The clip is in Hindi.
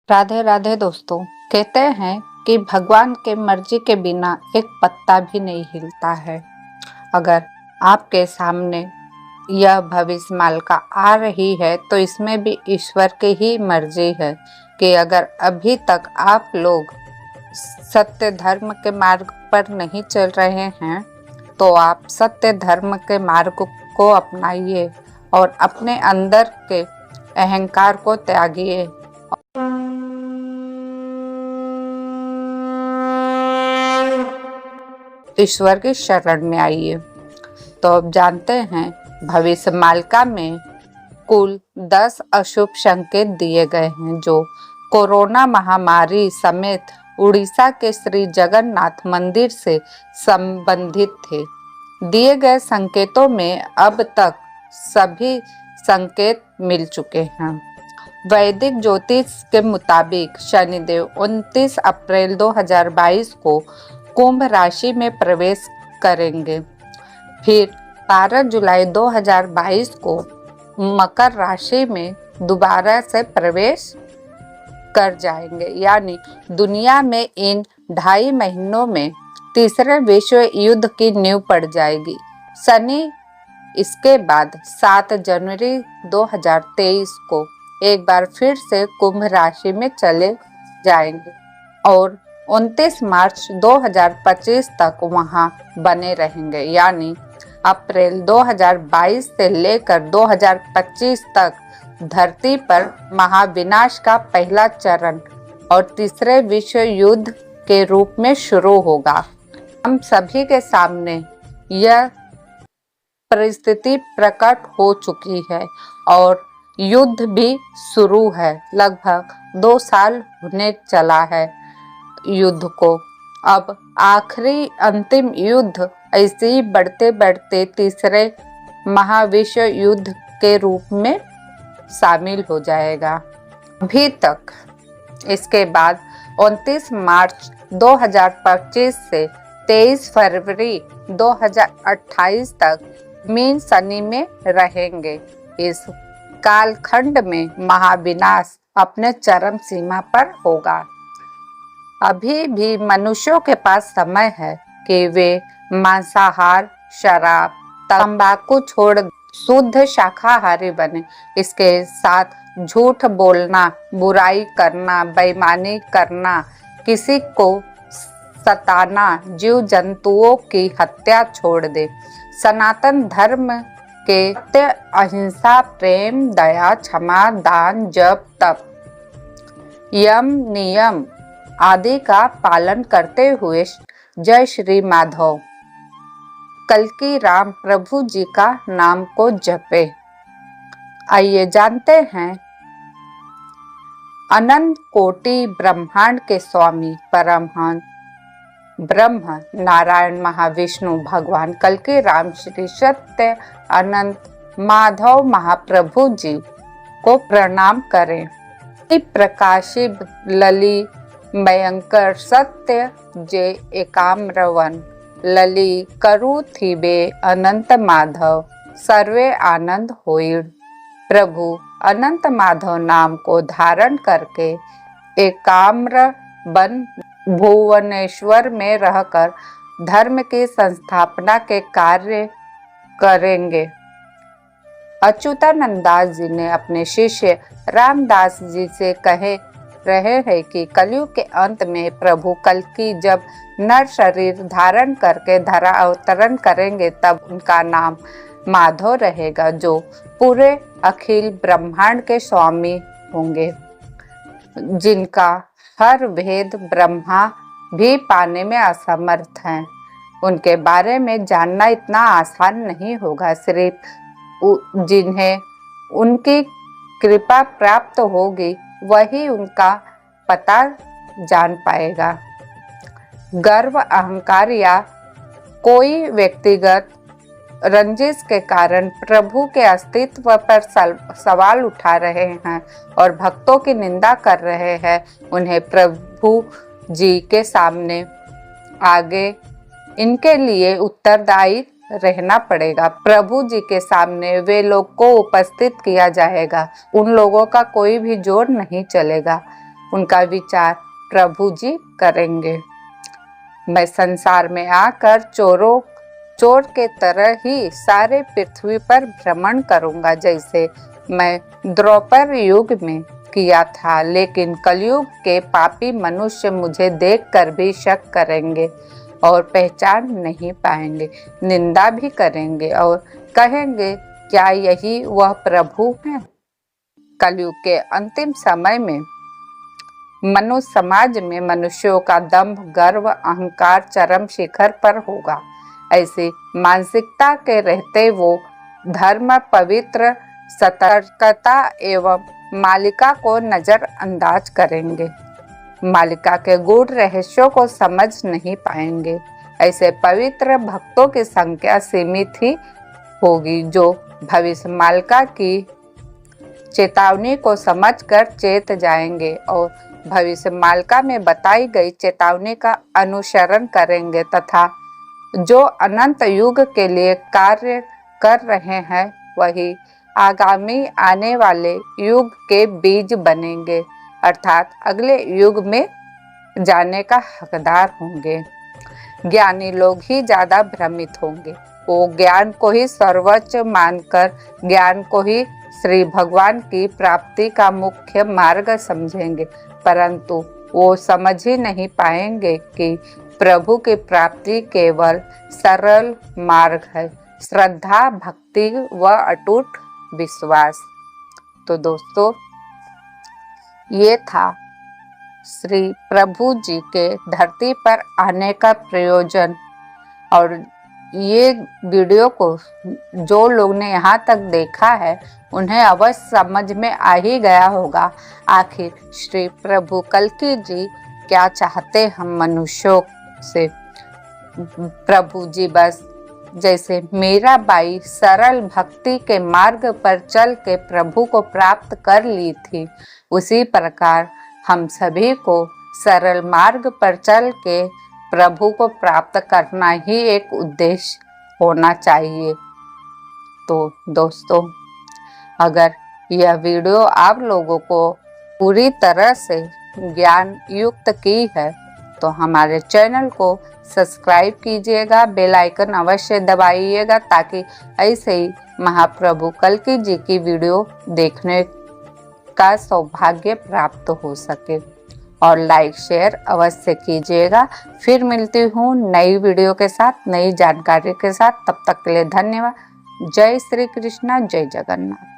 राधे राधे दोस्तों। कहते हैं कि भगवान के मर्जी के बिना एक पत्ता भी नहीं हिलता है। अगर आपके सामने यह भविष्यमालिका आ रही है तो इसमें भी ईश्वर की ही मर्जी है कि अगर अभी तक आप लोग सत्य धर्म के मार्ग पर नहीं चल रहे हैं तो आप सत्य धर्म के मार्ग को अपनाइए और अपने अंदर के अहंकार को त्यागिए। ईश्वर की शरण में आइए। तो अब जानते हैं भविष्यमालिका में कुल 10 अशुभ संकेत दिए गए हैं जो कोरोना महामारी समेत उड़ीसा के श्री जगन्नाथ मंदिर से संबंधित थे। दिए गए संकेतों में अब तक सभी संकेत मिल चुके हैं। वैदिक ज्योतिष के मुताबिक शनिदेव 29 अप्रैल 2022 को कुंभ राशि में प्रवेश करेंगे। फिर 12 जुलाई 2022 को मकर राशि में दोबारा से प्रवेश कर जाएंगे। यानी दुनिया में इन 2.5 महीनों में तीसरे विश्व युद्ध की नींव पड़ जाएगी। शनि इसके बाद 7 जनवरी 2023 को एक बार फिर से कुंभ राशि में चले जाएंगे और 29 मार्च 2025 तक वहां बने रहेंगे। यानी अप्रैल 2022 से लेकर 2025 तक धरती पर महाविनाश का पहला चरण और तीसरे विश्व युद्ध के रूप में शुरू होगा। हम सभी के सामने यह परिस्थिति प्रकट हो चुकी है और युद्ध भी शुरू है। लगभग 2 साल होने चला है युद्ध को। अब आखिरी अंतिम युद्ध ऐसे ही बढ़ते बढ़ते तीसरे महाविश्व युद्ध के रूप में शामिल हो जाएगा। अभी तक इसके बाद 29 मार्च 2025 से 23 फरवरी 2028 तक मीन शनि में रहेंगे। इस कालखंड में महाविनाश अपने चरम सीमा पर होगा। अभी भी मनुष्यों के पास समय है कि वे मांसाहार, शराब, तंबाकू छोड़ शुद्ध शाकाहारी बने। इसके साथ झूठ बोलना, बुराई करना, बेईमानी करना, किसी को सताना, जीव जंतुओं की हत्या छोड़ दे। सनातन धर्म के सत्य, अहिंसा, प्रेम, दया, क्षमा, दान, जप, तप, यम, नियम आदि का पालन करते हुए जय श्री माधव कल्कि राम प्रभु जी का नाम को जपे। आइए जानते हैं अनंत कोटि ब्रह्मांड के स्वामी परमहंस ब्रह्म नारायण महाविष्णु भगवान कल्कि राम श्री सत्य अनंत माधव महाप्रभु जी को प्रणाम करें। प्रकाशी लली भयंकर सत्य जे एकाम्रवन लली करु थिबे अनंत माधव सर्वे आनंद होइड़। प्रभु अनंत माधव नाम को धारण करके एकाम्र बन भुवनेश्वर में रहकर धर्म की संस्थापना के कार्य करेंगे। अच्युतानंद दास जी ने अपने शिष्य रामदास जी से कहे रहे हैं कि कलयुग के अंत में प्रभु कल्कि जब नर शरीर धारण करके धरा अवतरण करेंगे तब उनका नाम माधव रहेगा, जो पूरे अखिल ब्रह्मांड के स्वामी होंगे, जिनका हर भेद ब्रह्मा भी पाने में असमर्थ हैं। उनके बारे में जानना इतना आसान नहीं होगा। सिर्फ जिन्हें उनकी कृपा प्राप्त होगी वही उनका पता जान पाएगा। गर्व, अहंकार या कोई व्यक्तिगत रंजिश के कारण प्रभु के अस्तित्व पर सवाल उठा रहे हैं और भक्तों की निंदा कर रहे हैं, उन्हें प्रभु जी के सामने आगे इनके लिए उत्तरदायी रहना पड़ेगा। प्रभु जी के सामने वे लोग को उपस्थित किया जाएगा। उन लोगों का कोई भी जोर नहीं चलेगा। उनका विचार प्रभु जी करेंगे। मैं संसार में आकर चोर के तरह ही सारे पृथ्वी पर भ्रमण करूंगा, जैसे मैं द्वापर युग में किया था। लेकिन कलयुग के पापी मनुष्य मुझे देखकर भी शक करेंगे और पहचान नहीं पाएंगे, निंदा भी करेंगे और कहेंगे, क्या यही वह प्रभु है? कलयुग के अंतिम समय में मनुष्य समाज में मनुष्यों का दंभ, गर्व, अहंकार चरम शिखर पर होगा। ऐसी मानसिकता के रहते वो धर्म, पवित्र, सतर्कता एवं मालिका को नजरअंदाज करेंगे। मालिका के गूढ़ रहस्यों को समझ नहीं पाएंगे। ऐसे पवित्र भक्तों की संख्या सीमित ही होगी, जो भविष्य मालिका की चेतावनी को समझकर चेत जाएंगे और भविष्य मालिका में बताई गई चेतावनी का अनुसरण करेंगे तथा जो अनंत युग के लिए कार्य कर रहे हैं वही आगामी आने वाले युग के बीज बनेंगे, अर्थात अगले युग में जाने का हकदार होंगे। ज्ञानी लोग ही ज्यादा भ्रमित होंगे। वो ज्ञान को ही सर्वोच्च मानकर ज्ञान को ही श्री भगवान की प्राप्ति का मुख्य मार्ग समझेंगे, परंतु वो समझ ही नहीं पाएंगे कि प्रभु की प्राप्ति केवल सरल मार्ग है, श्रद्धा, भक्ति व अटूट विश्वास। तो दोस्तों, ये था श्री प्रभु जी के धरती पर आने का प्रयोजन। और ये वीडियो को जो लोग ने यहाँ तक देखा है उन्हें अवश्य समझ में आ ही गया होगा आखिर श्री प्रभु कल्कि जी क्या चाहते हम मनुष्यों से। प्रभु जी बस जैसे मीराबाई सरल भक्ति के मार्ग पर चल के प्रभु को प्राप्त कर ली थी, उसी प्रकार हम सभी को सरल मार्ग पर चल के प्रभु को प्राप्त करना ही एक उद्देश्य होना चाहिए। तो दोस्तों, अगर यह वीडियो आप लोगों को पूरी तरह से ज्ञान युक्त की है तो हमारे चैनल को सब्सक्राइब कीजिएगा, बेल आइकन अवश्य दबाइएगा ताकि ऐसे ही महाप्रभु कल्कि जी की वीडियो देखने का सौभाग्य प्राप्त हो सके। और लाइक शेयर अवश्य कीजिएगा। फिर मिलती हूँ नई वीडियो के साथ, नई जानकारी के साथ। तब तक के लिए धन्यवाद। जय श्री कृष्णा, जय जगन्नाथ।